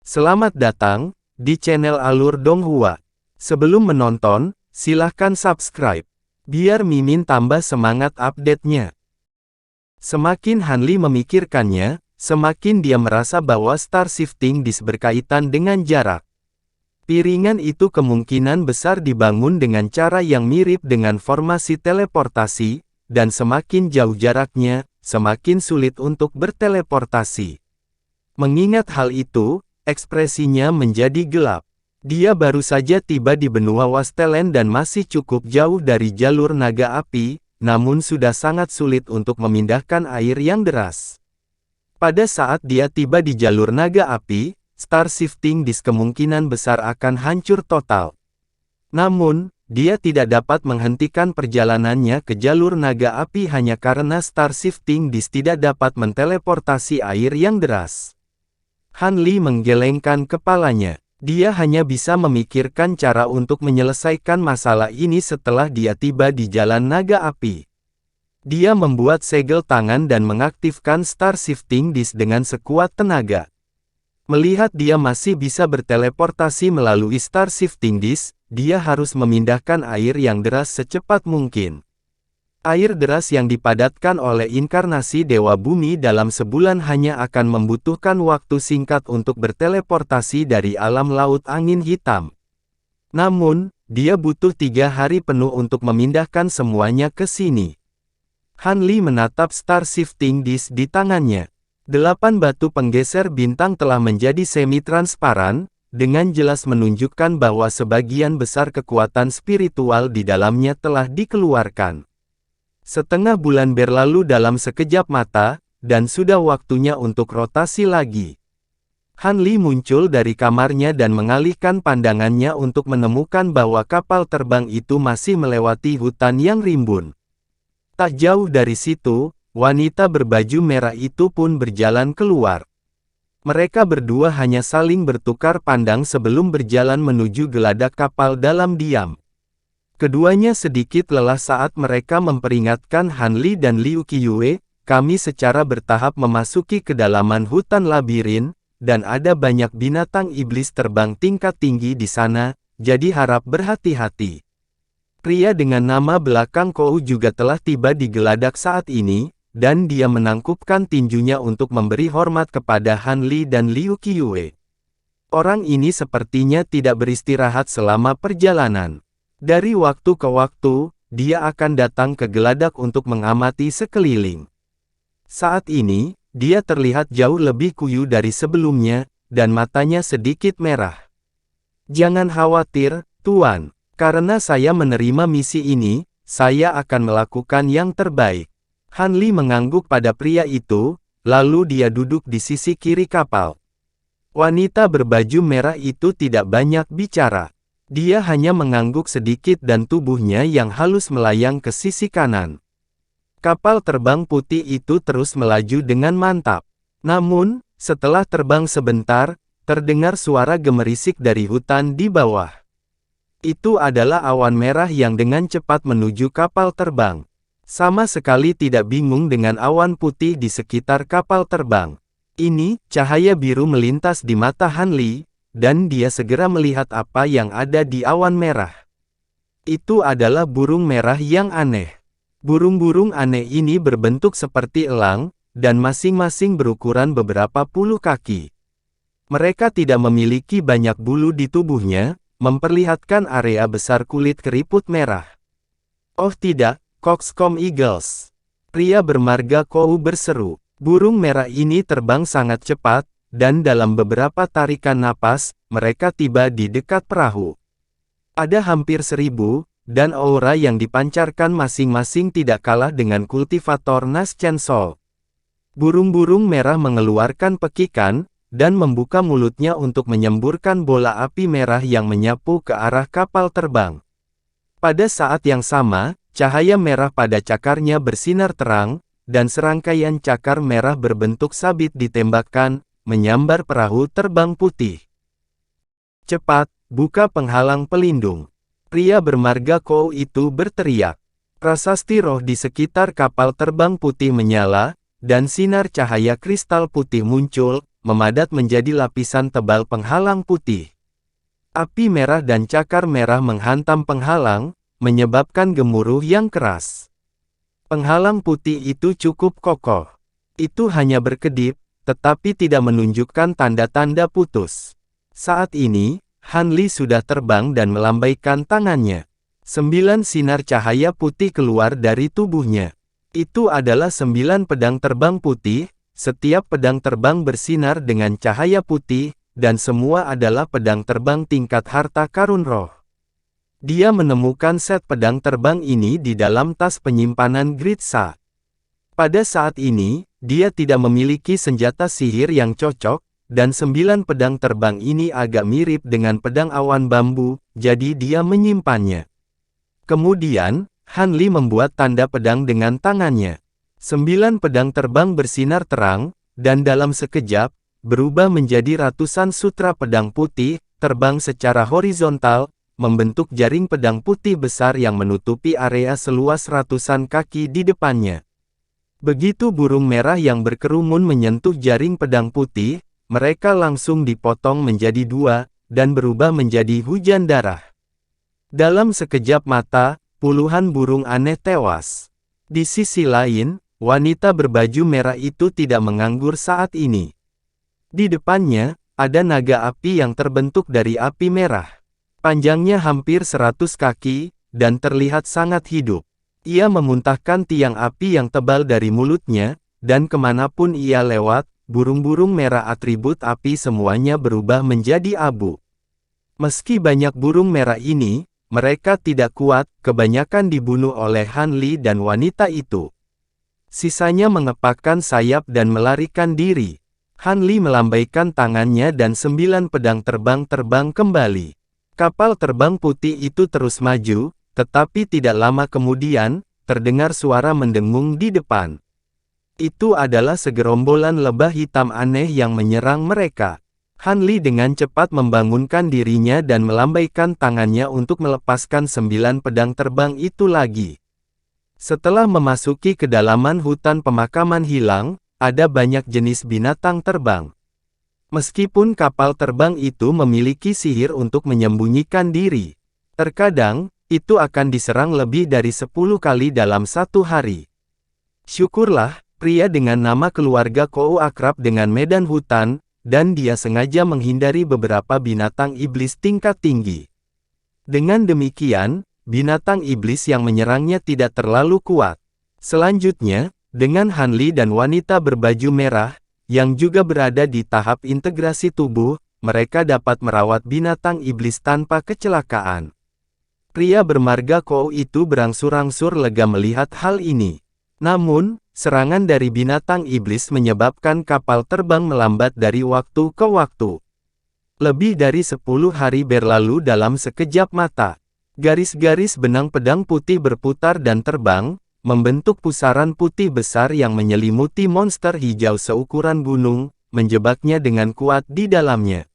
Selamat datang di channel Alur Donghua. Sebelum menonton, silahkan subscribe, biar Mimin tambah semangat update-nya. Semakin Hanli memikirkannya, semakin dia merasa bahwa star shifting disk berkaitan dengan jarak. Piringan itu kemungkinan besar dibangun dengan cara yang mirip dengan formasi teleportasi, dan semakin jauh jaraknya, semakin sulit untuk berteleportasi. Mengingat hal itu, ekspresinya menjadi gelap. Dia baru saja tiba di benua Wastelen dan masih cukup jauh dari jalur naga api, namun sudah sangat sulit untuk memindahkan air yang deras. Pada saat dia tiba di jalur naga api, star shifting disk kemungkinan besar akan hancur total. Namun, dia tidak dapat menghentikan perjalanannya ke jalur naga api hanya karena star shifting disk tidak dapat menteleportasi air yang deras. Hanli menggelengkan kepalanya. Dia hanya bisa memikirkan cara untuk menyelesaikan masalah ini setelah dia tiba di jalan naga api. Dia membuat segel tangan dan mengaktifkan star shifting disk dengan sekuat tenaga. Melihat dia masih bisa berteleportasi melalui star shifting disk, dia harus memindahkan air yang deras secepat mungkin. Air deras yang dipadatkan oleh inkarnasi Dewa Bumi dalam sebulan hanya akan membutuhkan waktu singkat untuk berteleportasi dari alam laut angin hitam. Namun, dia butuh 3 hari penuh untuk memindahkan semuanya ke sini. Hanli menatap star shifting disk di tangannya. 8 batu penggeser bintang telah menjadi semi-transparan, dengan jelas menunjukkan bahwa sebagian besar kekuatan spiritual di dalamnya telah dikeluarkan. Setengah bulan berlalu dalam sekejap mata, dan sudah waktunya untuk rotasi lagi. Hanli muncul dari kamarnya dan mengalihkan pandangannya untuk menemukan bahwa kapal terbang itu masih melewati hutan yang rimbun. Tak jauh dari situ, wanita berbaju merah itu pun berjalan keluar. Mereka berdua hanya saling bertukar pandang sebelum berjalan menuju geladak kapal dalam diam. Keduanya sedikit lelah saat mereka memperingatkan Hanli dan Liu Qiue, kami secara bertahap memasuki kedalaman hutan labirin, dan ada banyak binatang iblis terbang tingkat tinggi di sana, jadi harap berhati-hati. Pria dengan nama belakang Kou juga telah tiba di geladak saat ini, dan dia menangkupkan tinjunya untuk memberi hormat kepada Hanli dan Liu Qiue. Orang ini sepertinya tidak beristirahat selama perjalanan. Dari waktu ke waktu, dia akan datang ke geladak untuk mengamati sekeliling. Saat ini, dia terlihat jauh lebih kuyu dari sebelumnya, dan matanya sedikit merah. Jangan khawatir, Tuan. Karena saya menerima misi ini, saya akan melakukan yang terbaik. Hanli mengangguk pada pria itu, lalu dia duduk di sisi kiri kapal. Wanita berbaju merah itu tidak banyak bicara. Dia hanya mengangguk sedikit dan tubuhnya yang halus melayang ke sisi kanan. Kapal terbang putih itu terus melaju dengan mantap. Namun, setelah terbang sebentar, terdengar suara gemerisik dari hutan di bawah. Itu adalah awan merah yang dengan cepat menuju kapal terbang. Sama sekali tidak bingung dengan awan putih di sekitar kapal terbang. Ini, cahaya biru melintas di mata Hanli, dan dia segera melihat apa yang ada di awan merah. Itu adalah burung merah yang aneh. Burung-burung aneh ini berbentuk seperti elang, dan masing-masing berukuran beberapa puluh kaki. Mereka tidak memiliki banyak bulu di tubuhnya, memperlihatkan area besar kulit keriput merah. Oh tidak, Coxcomb Eagles. Pria bermarga Kou berseru. Burung merah ini terbang sangat cepat, dan dalam beberapa tarikan napas, mereka tiba di dekat perahu. Ada hampir 1000, dan aura yang dipancarkan masing-masing tidak kalah dengan kultivator Nas Chancel. Burung-burung merah mengeluarkan pekikan, dan membuka mulutnya untuk menyemburkan bola api merah yang menyapu ke arah kapal terbang. Pada saat yang sama, cahaya merah pada cakarnya bersinar terang, dan serangkaian cakar merah berbentuk sabit ditembakkan, menyambar perahu terbang putih. Cepat, buka penghalang pelindung. Pria bermarga Kou itu berteriak. Prasasti roh di sekitar kapal terbang putih menyala, dan sinar cahaya kristal putih muncul, memadat menjadi lapisan tebal penghalang putih. Api merah dan cakar merah menghantam penghalang, menyebabkan gemuruh yang keras. Penghalang putih itu cukup kokoh. Itu hanya berkedip, tetapi tidak menunjukkan tanda-tanda putus. Saat ini, Han Li sudah terbang dan melambaikan tangannya. 9 sinar cahaya putih keluar dari tubuhnya. Itu adalah 9 pedang terbang putih, setiap pedang terbang bersinar dengan cahaya putih, dan semua adalah pedang terbang tingkat harta karun roh. Dia menemukan set pedang terbang ini di dalam tas penyimpanan Gritsa. Pada saat ini, dia tidak memiliki senjata sihir yang cocok, dan 9 pedang terbang ini agak mirip dengan pedang awan bambu, jadi dia menyimpannya. Kemudian, Han Li membuat tanda pedang dengan tangannya. 9 pedang terbang bersinar terang, dan dalam sekejap, berubah menjadi ratusan sutra pedang putih, terbang secara horizontal, membentuk jaring pedang putih besar yang menutupi area seluas ratusan kaki di depannya. Begitu burung merah yang berkerumun menyentuh jaring pedang putih, mereka langsung dipotong menjadi 2, dan berubah menjadi hujan darah. Dalam sekejap mata, puluhan burung aneh tewas. Di sisi lain, wanita berbaju merah itu tidak menganggur saat ini. Di depannya, ada naga api yang terbentuk dari api merah. Panjangnya hampir 100 kaki, dan terlihat sangat hidup. Ia memuntahkan tiang api yang tebal dari mulutnya, dan kemanapun ia lewat, burung-burung merah atribut api semuanya berubah menjadi abu. Meski banyak burung merah ini, mereka tidak kuat, kebanyakan dibunuh oleh Han Li dan wanita itu. Sisanya mengepakkan sayap dan melarikan diri. Han Li melambaikan tangannya dan 9 pedang terbang kembali. Kapal terbang putih itu terus maju, tetapi tidak lama kemudian, terdengar suara mendengung di depan. Itu adalah segerombolan lebah hitam aneh yang menyerang mereka. Han Li dengan cepat membangunkan dirinya dan melambaikan tangannya untuk melepaskan 9 pedang terbang itu lagi. Setelah memasuki kedalaman hutan pemakaman hilang, ada banyak jenis binatang terbang. Meskipun kapal terbang itu memiliki sihir untuk menyembunyikan diri, terkadang, itu akan diserang lebih dari 10 kali dalam satu hari. Syukurlah, pria dengan nama keluarga Kou akrab dengan medan hutan, dan dia sengaja menghindari beberapa binatang iblis tingkat tinggi. Dengan demikian, binatang iblis yang menyerangnya tidak terlalu kuat. Selanjutnya, dengan Han Li dan wanita berbaju merah, yang juga berada di tahap integrasi tubuh, mereka dapat merawat binatang iblis tanpa kecelakaan. Pria bermarga Kou itu berangsur-angsur lega melihat hal ini. Namun, serangan dari binatang iblis menyebabkan kapal terbang melambat dari waktu ke waktu. Lebih dari 10 hari berlalu dalam sekejap mata. Garis-garis benang pedang putih berputar dan terbang, membentuk pusaran putih besar yang menyelimuti monster hijau seukuran gunung, menjebaknya dengan kuat di dalamnya.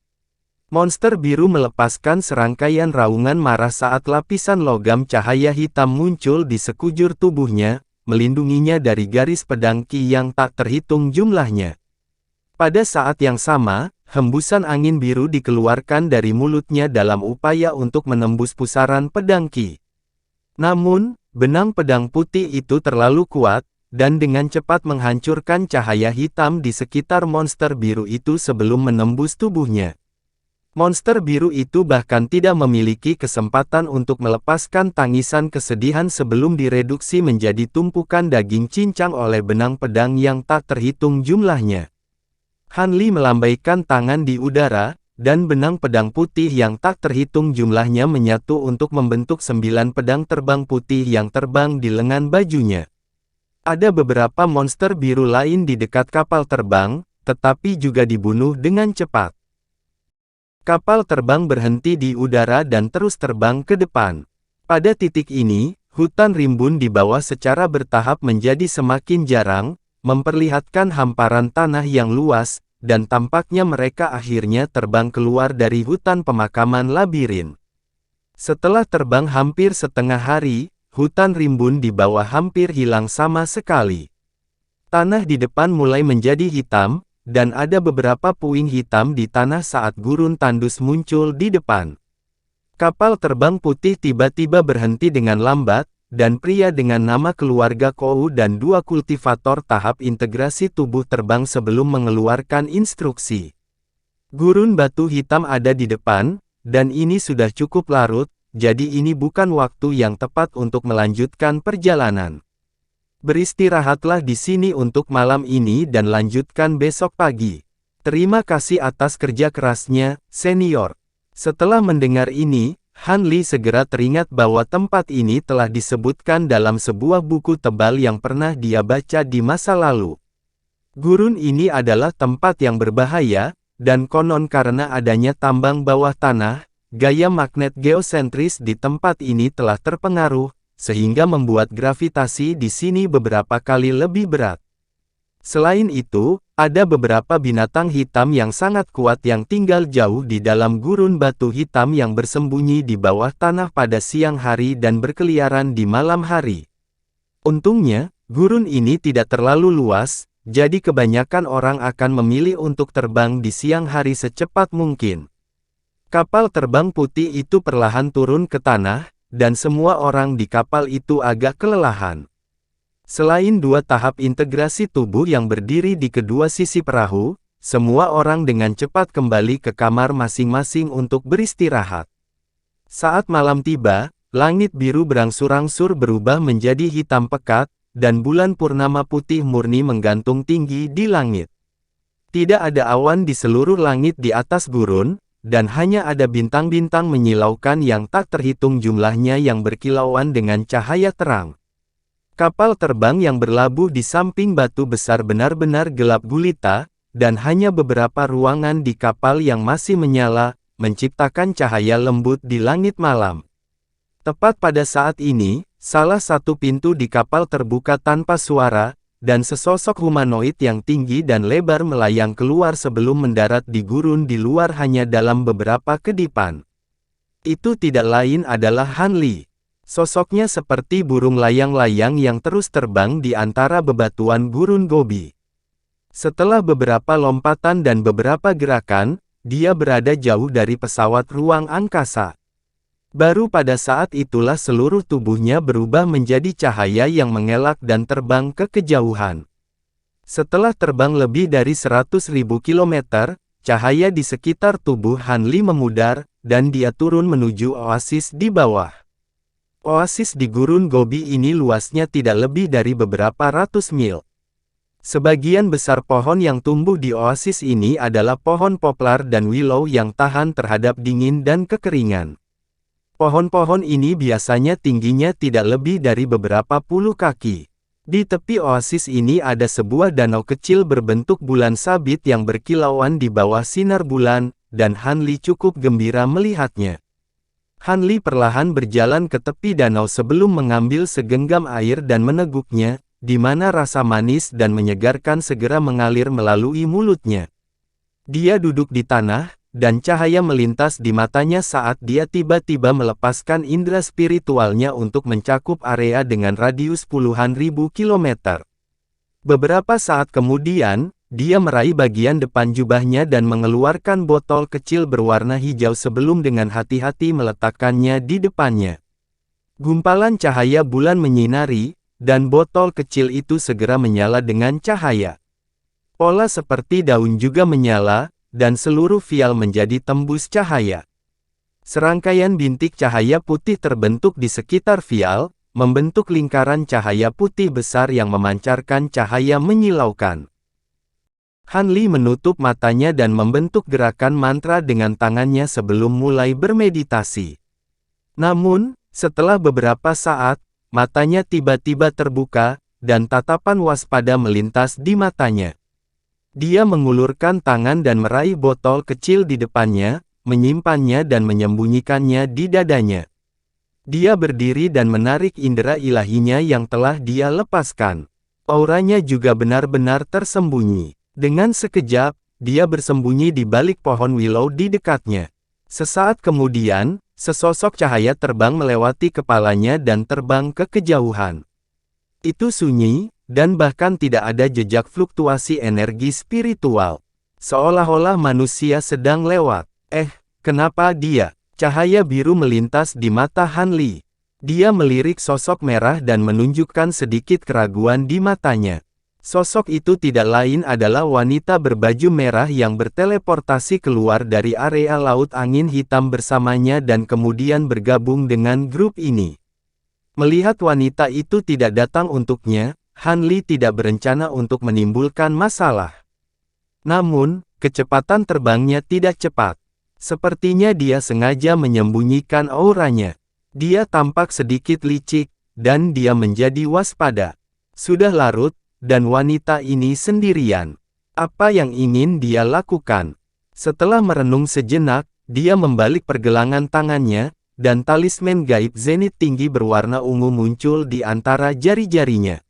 Monster biru melepaskan serangkaian raungan marah saat lapisan logam cahaya hitam muncul di sekujur tubuhnya, melindunginya dari garis pedang Ki yang tak terhitung jumlahnya. Pada saat yang sama, hembusan angin biru dikeluarkan dari mulutnya dalam upaya untuk menembus pusaran pedang Ki. Namun, benang pedang putih itu terlalu kuat, dan dengan cepat menghancurkan cahaya hitam di sekitar monster biru itu sebelum menembus tubuhnya. Monster biru itu bahkan tidak memiliki kesempatan untuk melepaskan tangisan kesedihan sebelum direduksi menjadi tumpukan daging cincang oleh benang pedang yang tak terhitung jumlahnya. Han Li melambaikan tangan di udara, dan benang pedang putih yang tak terhitung jumlahnya menyatu untuk membentuk 9 pedang terbang putih yang terbang di lengan bajunya. Ada beberapa monster biru lain di dekat kapal terbang, tetapi juga dibunuh dengan cepat. Kapal terbang berhenti di udara dan terus terbang ke depan. Pada titik ini, hutan rimbun di bawah secara bertahap menjadi semakin jarang, memperlihatkan hamparan tanah yang luas, dan tampaknya mereka akhirnya terbang keluar dari hutan pemakaman labirin. Setelah terbang hampir setengah hari, hutan rimbun di bawah hampir hilang sama sekali. Tanah di depan mulai menjadi hitam, dan ada beberapa puing hitam di tanah saat gurun tandus muncul di depan. Kapal terbang putih tiba-tiba berhenti dengan lambat, dan pria dengan nama keluarga Kou dan 2 kultivator tahap integrasi tubuh terbang sebelum mengeluarkan instruksi. Gurun batu hitam ada di depan, dan ini sudah cukup larut, jadi ini bukan waktu yang tepat untuk melanjutkan perjalanan. Beristirahatlah di sini untuk malam ini dan lanjutkan besok pagi. Terima kasih atas kerja kerasnya, senior. Setelah mendengar ini, Han Li segera teringat bahwa tempat ini telah disebutkan dalam sebuah buku tebal yang pernah dia baca di masa lalu. Gurun ini adalah tempat yang berbahaya, dan konon karena adanya tambang bawah tanah, gaya magnet geosentris di tempat ini telah terpengaruh, sehingga membuat gravitasi di sini beberapa kali lebih berat. Selain itu, ada beberapa binatang hitam yang sangat kuat yang tinggal jauh di dalam gurun batu hitam yang bersembunyi di bawah tanah pada siang hari dan berkeliaran di malam hari. Untungnya, gurun ini tidak terlalu luas, jadi kebanyakan orang akan memilih untuk terbang di siang hari secepat mungkin. Kapal terbang putih itu perlahan turun ke tanah, dan semua orang di kapal itu agak kelelahan. Selain 2 tahap integrasi tubuh yang berdiri di kedua sisi perahu, semua orang dengan cepat kembali ke kamar masing-masing untuk beristirahat. Saat malam tiba, langit biru berangsur-angsur berubah menjadi hitam pekat, dan bulan purnama putih murni menggantung tinggi di langit. Tidak ada awan di seluruh langit di atas gurun, dan hanya ada bintang-bintang menyilaukan yang tak terhitung jumlahnya yang berkilauan dengan cahaya terang. Kapal terbang yang berlabuh di samping batu besar benar-benar gelap gulita, dan hanya beberapa ruangan di kapal yang masih menyala, menciptakan cahaya lembut di langit malam. Tepat pada saat ini, salah satu pintu di kapal terbuka tanpa suara, dan sesosok humanoid yang tinggi dan lebar melayang keluar sebelum mendarat di gurun di luar hanya dalam beberapa kedipan. Itu tidak lain adalah Han Li. Sosoknya seperti burung layang-layang yang terus terbang di antara bebatuan gurun Gobi. Setelah beberapa lompatan dan beberapa gerakan, dia berada jauh dari pesawat ruang angkasa. Baru pada saat itulah seluruh tubuhnya berubah menjadi cahaya yang mengelak dan terbang ke kejauhan. Setelah terbang lebih dari 100.000 kilometer, cahaya di sekitar tubuh Han Li memudar, dan dia turun menuju oasis di bawah. Oasis di gurun Gobi ini luasnya tidak lebih dari beberapa ratus mil. Sebagian besar pohon yang tumbuh di oasis ini adalah pohon poplar dan willow yang tahan terhadap dingin dan kekeringan. Pohon-pohon ini biasanya tingginya tidak lebih dari beberapa puluh kaki. Di tepi oasis ini ada sebuah danau kecil berbentuk bulan sabit yang berkilauan di bawah sinar bulan, dan Han Li cukup gembira melihatnya. Han Li perlahan berjalan ke tepi danau sebelum mengambil segenggam air dan meneguknya, di mana rasa manis dan menyegarkan segera mengalir melalui mulutnya. Dia duduk di tanah, dan cahaya melintas di matanya saat dia tiba-tiba melepaskan indera spiritualnya untuk mencakup area dengan radius puluhan ribu kilometer. Beberapa saat kemudian, dia meraih bagian depan jubahnya dan mengeluarkan botol kecil berwarna hijau sebelum dengan hati-hati meletakkannya di depannya. Gumpalan cahaya bulan menyinari, dan botol kecil itu segera menyala dengan cahaya. Pola seperti daun juga menyala, dan seluruh vial menjadi tembus cahaya. Serangkaian bintik cahaya putih terbentuk di sekitar vial, membentuk lingkaran cahaya putih besar yang memancarkan cahaya menyilaukan. Han Li menutup matanya dan membentuk gerakan mantra dengan tangannya sebelum mulai bermeditasi. Namun, setelah beberapa saat, matanya tiba-tiba terbuka, dan tatapan waspada melintas di matanya. Dia mengulurkan tangan dan meraih botol kecil di depannya, menyimpannya dan menyembunyikannya di dadanya. Dia berdiri dan menarik indera ilahinya yang telah dia lepaskan. Auranya juga benar-benar tersembunyi. Dengan sekejap, dia bersembunyi di balik pohon willow di dekatnya. Sesaat kemudian, sesosok cahaya terbang melewati kepalanya dan terbang ke kejauhan. Itu sunyi, dan bahkan tidak ada jejak fluktuasi energi spiritual. Seolah-olah manusia sedang lewat. Kenapa dia? Cahaya biru melintas di mata Han Li. Dia melirik sosok merah dan menunjukkan sedikit keraguan di matanya. Sosok itu tidak lain adalah wanita berbaju merah yang berteleportasi keluar dari area laut angin hitam bersamanya dan kemudian bergabung dengan grup ini. Melihat wanita itu tidak datang untuknya, Han Li tidak berencana untuk menimbulkan masalah. Namun, kecepatan terbangnya tidak cepat. Sepertinya dia sengaja menyembunyikan auranya. Dia tampak sedikit licik, dan dia menjadi waspada. Sudah larut, dan wanita ini sendirian. Apa yang ingin dia lakukan? Setelah merenung sejenak, dia membalik pergelangan tangannya, dan talisman gaib zenit tinggi berwarna ungu muncul di antara jari-jarinya.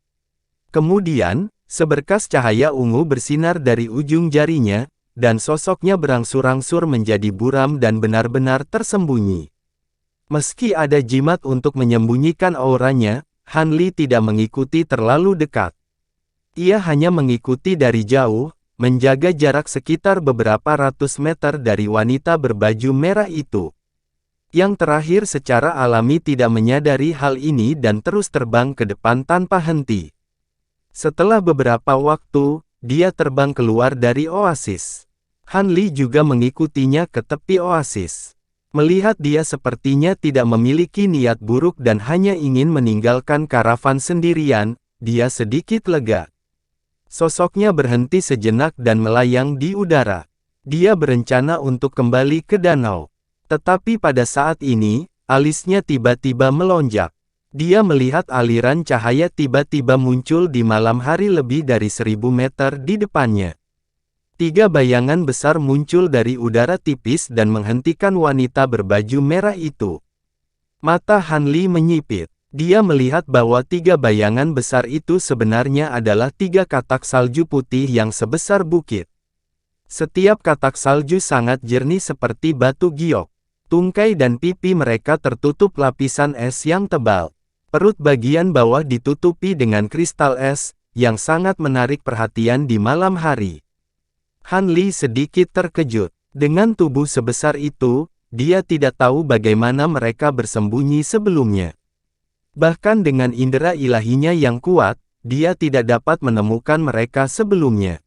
Kemudian, seberkas cahaya ungu bersinar dari ujung jarinya, dan sosoknya berangsur-angsur menjadi buram dan benar-benar tersembunyi. Meski ada jimat untuk menyembunyikan auranya, Han Li tidak mengikuti terlalu dekat. Ia hanya mengikuti dari jauh, menjaga jarak sekitar beberapa ratus meter dari wanita berbaju merah itu. Yang terakhir secara alami tidak menyadari hal ini dan terus terbang ke depan tanpa henti. Setelah beberapa waktu, dia terbang keluar dari oasis. Han Li juga mengikutinya ke tepi oasis. Melihat dia sepertinya tidak memiliki niat buruk dan hanya ingin meninggalkan karavan sendirian, dia sedikit lega. Sosoknya berhenti sejenak dan melayang di udara. Dia berencana untuk kembali ke danau. Tetapi pada saat ini, alisnya tiba-tiba melonjak. Dia melihat aliran cahaya tiba-tiba muncul di malam hari lebih dari 1000 meter di depannya. 3 bayangan besar muncul dari udara tipis dan menghentikan wanita berbaju merah itu. Mata Han Li menyipit. Dia melihat bahwa 3 bayangan besar itu sebenarnya adalah 3 katak salju putih yang sebesar bukit. Setiap katak salju sangat jernih seperti batu giok. Tungkai dan pipi mereka tertutup lapisan es yang tebal. Perut bagian bawah ditutupi dengan kristal es, yang sangat menarik perhatian di malam hari. Han Li sedikit terkejut. Dengan tubuh sebesar itu, dia tidak tahu bagaimana mereka bersembunyi sebelumnya. Bahkan dengan indera ilahinya yang kuat, dia tidak dapat menemukan mereka sebelumnya.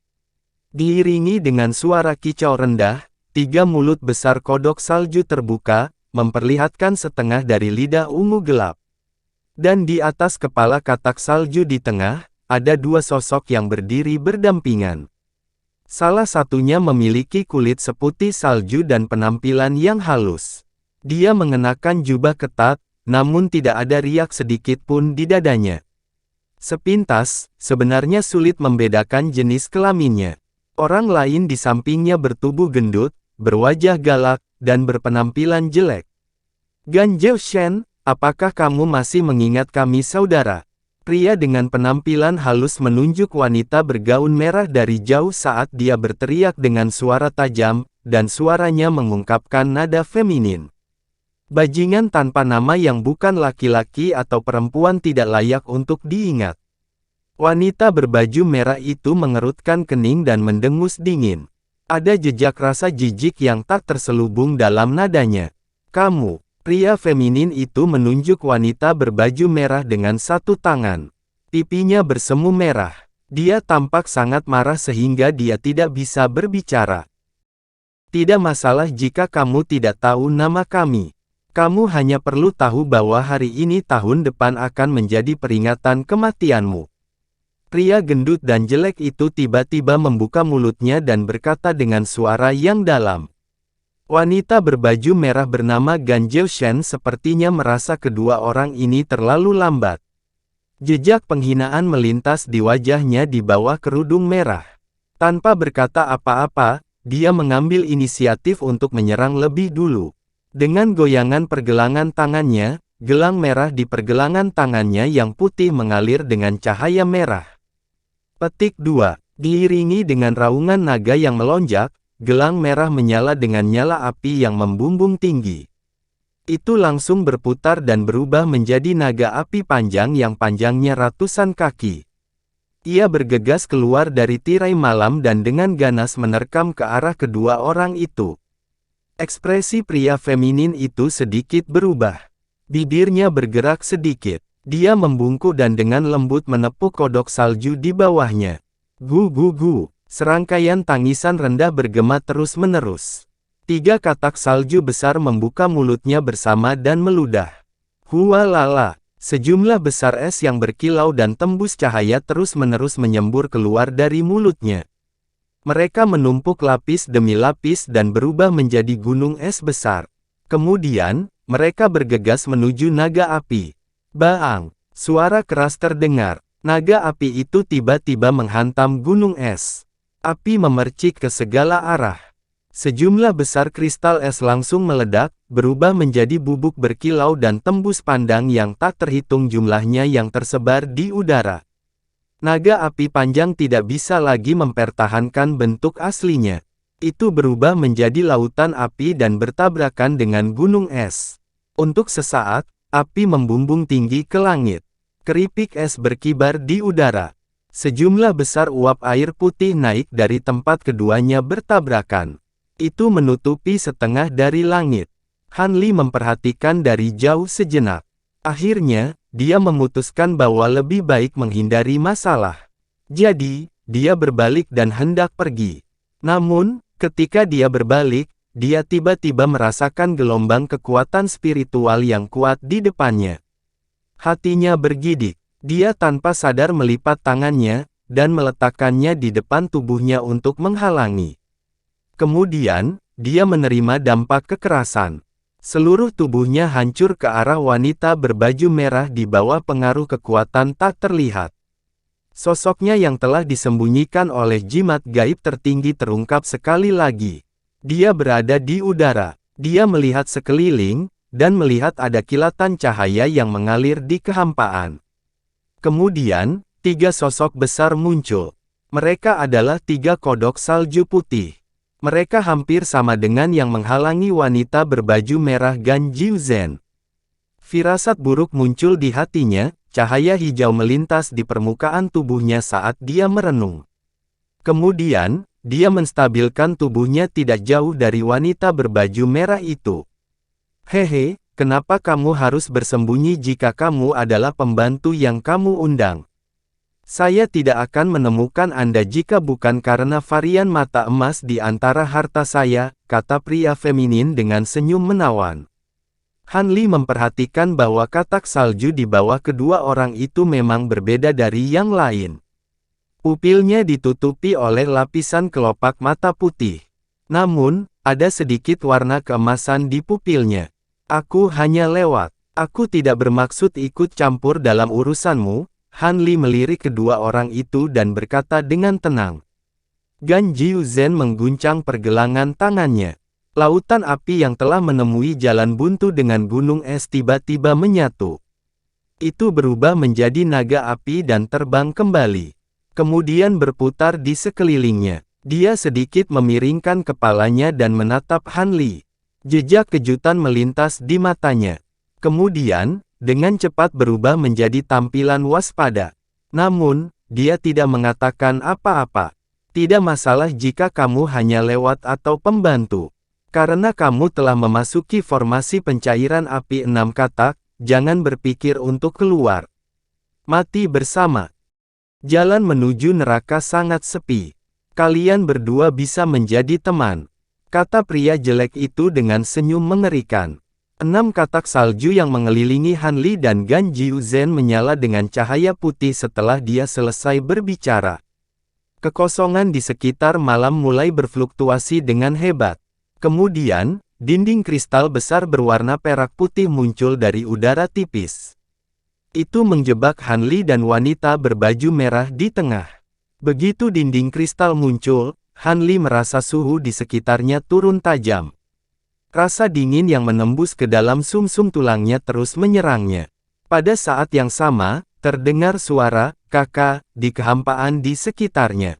Diiringi dengan suara kicau rendah, 3 mulut besar kodok salju terbuka, memperlihatkan setengah dari lidah ungu gelap. Dan di atas kepala katak salju di tengah, ada 2 sosok yang berdiri berdampingan. Salah satunya memiliki kulit seputih salju dan penampilan yang halus. Dia mengenakan jubah ketat, namun tidak ada riak sedikit pun di dadanya. Sepintas, sebenarnya sulit membedakan jenis kelaminnya. Orang lain di sampingnya bertubuh gendut, berwajah galak, dan berpenampilan jelek. Gan Zhao, apakah kamu masih mengingat kami saudara? Pria dengan penampilan halus menunjuk wanita bergaun merah dari jauh saat dia berteriak dengan suara tajam, dan suaranya mengungkapkan nada feminin. Bajingan tanpa nama yang bukan laki-laki atau perempuan tidak layak untuk diingat. Wanita berbaju merah itu mengerutkan kening dan mendengus dingin. Ada jejak rasa jijik yang tak terselubung dalam nadanya. Kamu, pria feminin itu menunjuk wanita berbaju merah dengan satu tangan. Pipinya bersemu merah. Dia tampak sangat marah sehingga dia tidak bisa berbicara. Tidak masalah jika kamu tidak tahu nama kami. Kamu hanya perlu tahu bahwa hari ini tahun depan akan menjadi peringatan kematianmu. Pria gendut dan jelek itu tiba-tiba membuka mulutnya dan berkata dengan suara yang dalam. Wanita berbaju merah bernama Gan Zhao sepertinya merasa kedua orang ini terlalu lambat. Jejak penghinaan melintas di wajahnya di bawah kerudung merah. Tanpa berkata apa-apa, dia mengambil inisiatif untuk menyerang lebih dulu. Dengan goyangan pergelangan tangannya, gelang merah di pergelangan tangannya yang putih mengalir dengan cahaya merah. Petik 2. Diiringi dengan raungan naga yang melonjak, gelang merah menyala dengan nyala api yang membumbung tinggi. Itu langsung berputar dan berubah menjadi naga api panjang yang panjangnya ratusan kaki. Ia bergegas keluar dari tirai malam dan dengan ganas menerkam ke arah kedua orang itu. Ekspresi pria feminin itu sedikit berubah. Bibirnya bergerak sedikit. Dia membungkuk dan dengan lembut menepuk kodok salju di bawahnya. Gu gu gu. Serangkaian tangisan rendah bergema terus-menerus. 3 katak salju besar membuka mulutnya bersama dan meludah. Hualala. Sejumlah besar es yang berkilau dan tembus cahaya terus-menerus menyembur keluar dari mulutnya. Mereka menumpuk lapis demi lapis dan berubah menjadi gunung es besar. Kemudian, mereka bergegas menuju naga api. Baang! Suara keras terdengar. Naga api itu tiba-tiba menghantam gunung es. Api memercik ke segala arah. Sejumlah besar kristal es langsung meledak, berubah menjadi bubuk berkilau dan tembus pandang yang tak terhitung jumlahnya yang tersebar di udara. Naga api panjang tidak bisa lagi mempertahankan bentuk aslinya. Itu berubah menjadi lautan api dan bertabrakan dengan gunung es. Untuk sesaat, api membumbung tinggi ke langit. Keripik es berkibar di udara. Sejumlah besar uap air putih naik dari tempat keduanya bertabrakan. Itu menutupi setengah dari langit. Han Li memperhatikan dari jauh sejenak. Akhirnya, dia memutuskan bahwa lebih baik menghindari masalah. Jadi, dia berbalik dan hendak pergi. Namun, ketika dia berbalik, dia tiba-tiba merasakan gelombang kekuatan spiritual yang kuat di depannya. Hatinya bergidik. Dia tanpa sadar melipat tangannya, dan meletakkannya di depan tubuhnya untuk menghalangi. Kemudian, dia menerima dampak kekerasan. Seluruh tubuhnya hancur ke arah wanita berbaju merah di bawah pengaruh kekuatan tak terlihat. Sosoknya yang telah disembunyikan oleh jimat gaib tertinggi terungkap sekali lagi. Dia berada di udara. Dia melihat sekeliling, dan melihat ada kilatan cahaya yang mengalir di kehampaan. Kemudian, 3 sosok besar muncul. Mereka adalah 3 kodok salju putih. Mereka hampir sama dengan yang menghalangi wanita berbaju merah Gan Jiuzhen. Firasat buruk muncul di hatinya, cahaya hijau melintas di permukaan tubuhnya saat dia merenung. Kemudian, dia menstabilkan tubuhnya tidak jauh dari wanita berbaju merah itu. Hehe, kenapa kamu harus bersembunyi jika kamu adalah pembantu yang kamu undang? Saya tidak akan menemukan Anda jika bukan karena varian mata emas di antara harta saya, kata pria feminin dengan senyum menawan. Han Li memperhatikan bahwa katak salju di bawah kedua orang itu memang berbeda dari yang lain. Pupilnya ditutupi oleh lapisan kelopak mata putih. Namun, ada sedikit warna keemasan di pupilnya. Aku hanya lewat. Aku tidak bermaksud ikut campur dalam urusanmu. Han Li melirik kedua orang itu dan berkata dengan tenang. Gan Jiuzhen mengguncang pergelangan tangannya. Lautan api yang telah menemui jalan buntu dengan gunung es tiba-tiba menyatu. Itu berubah menjadi naga api dan terbang kembali. Kemudian berputar di sekelilingnya. Dia sedikit memiringkan kepalanya dan menatap Han Li. Jejak kejutan melintas di matanya. Kemudian, dengan cepat berubah menjadi tampilan waspada. Namun, dia tidak mengatakan apa-apa. Tidak masalah jika kamu hanya lewat atau pembantu. Karena kamu telah memasuki formasi pencairan api 6 katak, jangan berpikir untuk keluar. Mati bersama. Jalan menuju neraka sangat sepi. Kalian berdua bisa menjadi teman, kata pria jelek itu dengan senyum mengerikan. 6 katak salju yang mengelilingi Han Li dan Gan Jiuzhen menyala dengan cahaya putih setelah dia selesai berbicara. Kekosongan di sekitar malam mulai berfluktuasi dengan hebat. Kemudian, dinding kristal besar berwarna perak putih muncul dari udara tipis. Itu menjebak Han Li dan wanita berbaju merah di tengah. Begitu dinding kristal muncul, Han Li merasa suhu di sekitarnya turun tajam. Rasa dingin yang menembus ke dalam sumsum tulangnya terus menyerangnya. Pada saat yang sama, terdengar suara "kakak" di kehampaan di sekitarnya.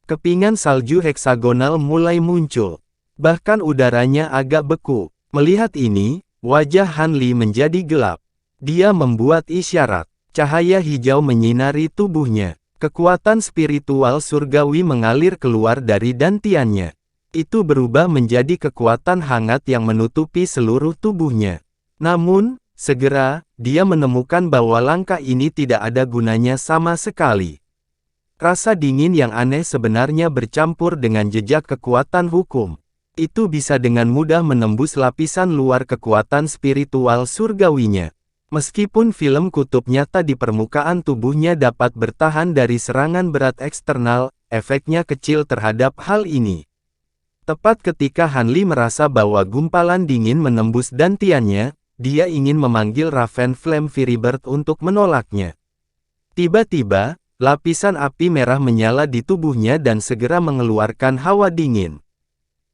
Kepingan salju heksagonal mulai muncul. Bahkan udaranya agak beku. Melihat ini, wajah Han Li menjadi gelap. Dia membuat isyarat. Cahaya hijau menyinari tubuhnya. Kekuatan spiritual surgawi mengalir keluar dari dantiannya. Itu berubah menjadi kekuatan hangat yang menutupi seluruh tubuhnya. Namun, segera, dia menemukan bahwa langkah ini tidak ada gunanya sama sekali. Rasa dingin yang aneh sebenarnya bercampur dengan jejak kekuatan hukum. Itu bisa dengan mudah menembus lapisan luar kekuatan spiritual surgawinya. Meskipun film kutub nyata di permukaan tubuhnya dapat bertahan dari serangan berat eksternal, efeknya kecil terhadap hal ini. Tepat ketika Han Li merasa bahwa gumpalan dingin menembus dantiannya, dia ingin memanggil Raven Flame Firibird untuk menolaknya. Tiba-tiba, lapisan api merah menyala di tubuhnya dan segera mengeluarkan hawa dingin.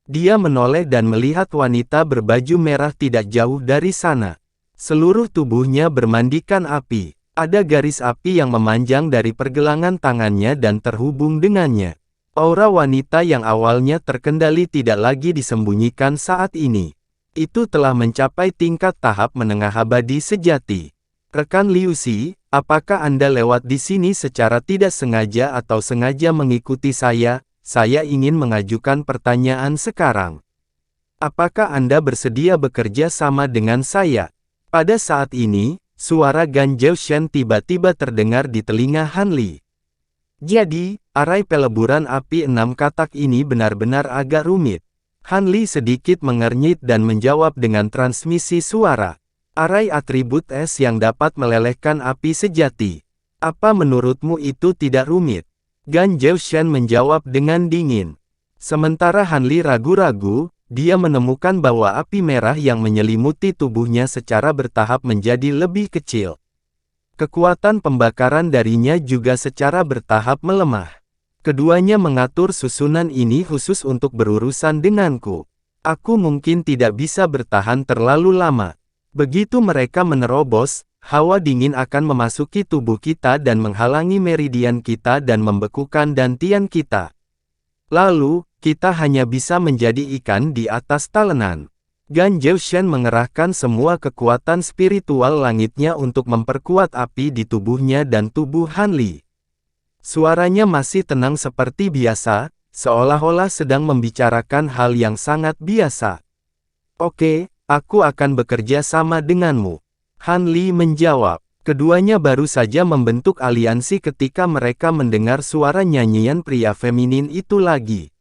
Dia menoleh dan melihat wanita berbaju merah tidak jauh dari sana. Seluruh tubuhnya bermandikan api. Ada garis api yang memanjang dari pergelangan tangannya dan terhubung dengannya. Aura wanita yang awalnya terkendali tidak lagi disembunyikan saat ini. Itu telah mencapai tingkat tahap menengah abadi sejati. Rekan Liu Xi, apakah Anda lewat di sini secara tidak sengaja atau sengaja mengikuti saya? Saya ingin mengajukan pertanyaan sekarang. Apakah Anda bersedia bekerja sama dengan saya? Pada saat ini, suara Gan Zhaoshan tiba-tiba terdengar di telinga Han Li. Jadi, arai peleburan api 6 katak ini benar-benar agak rumit. Han Li sedikit mengernyit dan menjawab dengan transmisi suara. Arai atribut es yang dapat melelehkan api sejati. Apa menurutmu itu tidak rumit? Gan Zhaoshan menjawab dengan dingin. Sementara Han Li ragu-ragu, dia menemukan bahwa api merah yang menyelimuti tubuhnya secara bertahap menjadi lebih kecil. Kekuatan pembakaran darinya juga secara bertahap melemah. Keduanya mengatur susunan ini khusus untuk berurusan denganku. Aku mungkin tidak bisa bertahan terlalu lama. Begitu mereka menerobos, hawa dingin akan memasuki tubuh kita dan menghalangi meridian kita dan membekukan dantian kita. Lalu, kita hanya bisa menjadi ikan di atas talenan. Gan Zhaoshan mengerahkan semua kekuatan spiritual langitnya untuk memperkuat api di tubuhnya dan tubuh Han Li. Suaranya masih tenang seperti biasa, seolah-olah sedang membicarakan hal yang sangat biasa. Oke, aku akan bekerja sama denganmu. Han Li menjawab. Keduanya baru saja membentuk aliansi ketika mereka mendengar suara nyanyian pria feminin itu lagi.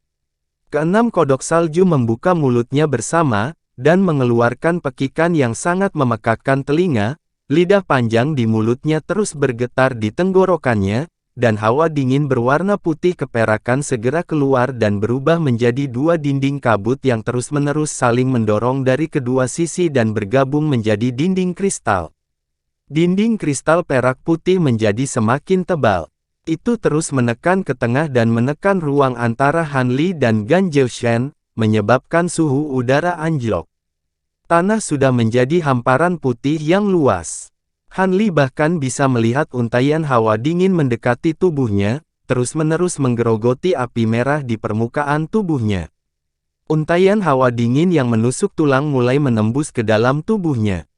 Keenam kodok salju membuka mulutnya bersama, dan mengeluarkan pekikan yang sangat memekakkan telinga, lidah panjang di mulutnya terus bergetar di tenggorokannya, dan hawa dingin berwarna putih keperakan segera keluar dan berubah menjadi dua dinding kabut yang terus-menerus saling mendorong dari kedua sisi dan bergabung menjadi dinding kristal. Dinding kristal perak putih menjadi semakin tebal. Itu terus menekan ke tengah dan menekan ruang antara Han Li dan Gan Zhaoshan, menyebabkan suhu udara anjlok. Tanah sudah menjadi hamparan putih yang luas. Han Li bahkan bisa melihat untaian hawa dingin mendekati tubuhnya, terus-menerus menggerogoti api merah di permukaan tubuhnya. Untaian hawa dingin yang menusuk tulang mulai menembus ke dalam tubuhnya.